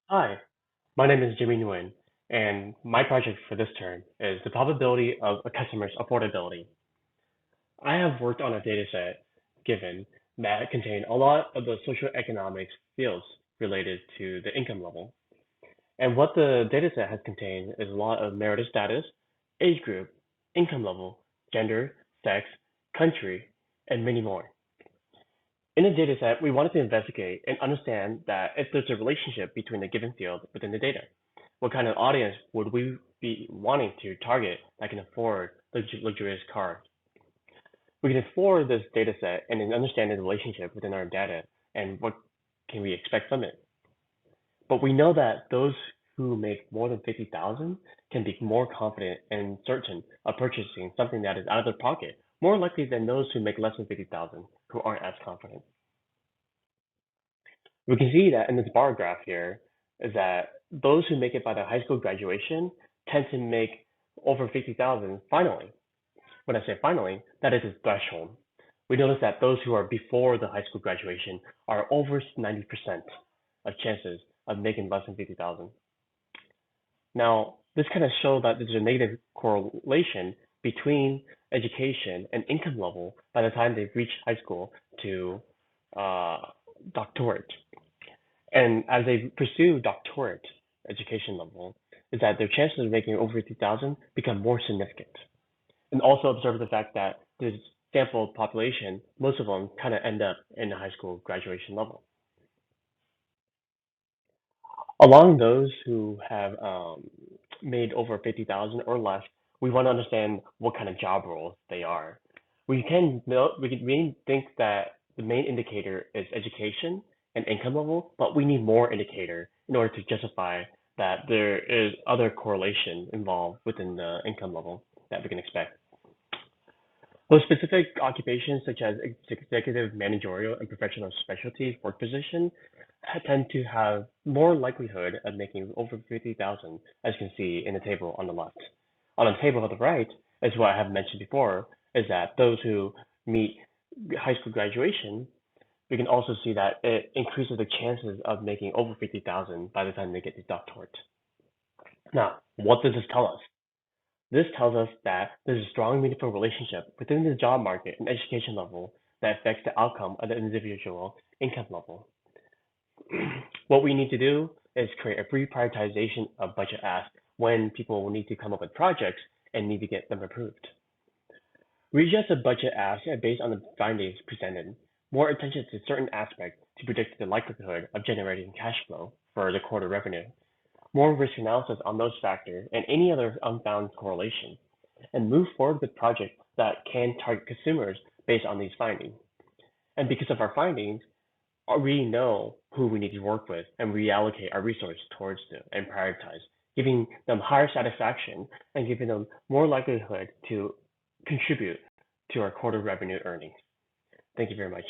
Hi, my name is Jimmy Nguyen, and my project for this term is the probability of a customer's affordability. I have worked on a data set given that contained a lot of the socioeconomics fields related to the income level. And what the data set has contained is a lot of marital status, age group, income level, gender, sex, country, and many more. In the data set, we wanted to investigate and understand that if there's a relationship between a given field within the data. What kind of audience would we be wanting to target that can afford luxurious cars? We can explore this data set and then understand the relationship within our data and what can we expect from it. But we know that those who make more than 50,000 can be more confident and certain of purchasing something that is out of their pocket, more likely than those who make less than 50,000 who aren't as confident. We can see that in this bar graph here is that those who make it by the high school graduation tend to make over 50,000 finally. When I say finally, that is a threshold. We notice that those who are before the high school graduation are over 90% of chances of making less than 50,000. Now, this kind of shows that there's a negative correlation between education and income level by the time they reach high school to uh, doctorate. And as they pursue doctorate education level, is that their chances of making over 50,000 become more significant. And also observe the fact that the sample population, most of them kind of end up in the high school graduation level. Along those who have made over 50,000 or less, we want to understand what kind of job roles they are. We can think that the main indicator is education and income level, but we need more indicator in order to justify that there is other correlation involved within the income level that we can expect. Those specific occupations, such as executive, managerial, and professional specialty work position, tend to have more likelihood of making over 50,000, as you can see in the table on the left. On the table on the right is what I have mentioned before, is that those who meet high school graduation, we can also see that it increases the chances of making over 50,000 by the time they get to doctorate. Now, what does this tell us? This tells us that there's a strong, meaningful relationship within the job market and education level that affects the outcome of the individual income level. What we need to do is create a pre-prioritization of budget asks when people will need to come up with projects and need to get them approved. We adjust the budget ask based on the findings presented, more attention to certain aspects to predict the likelihood of generating cash flow for the quarter revenue, more risk analysis on those factors and any other unfound correlation, and move forward with projects that can target consumers based on these findings. And because of our findings, we know who we need to work with and reallocate our resources towards them and prioritize, giving them higher satisfaction and giving them more likelihood to contribute to our quarter revenue earnings. Thank you very much.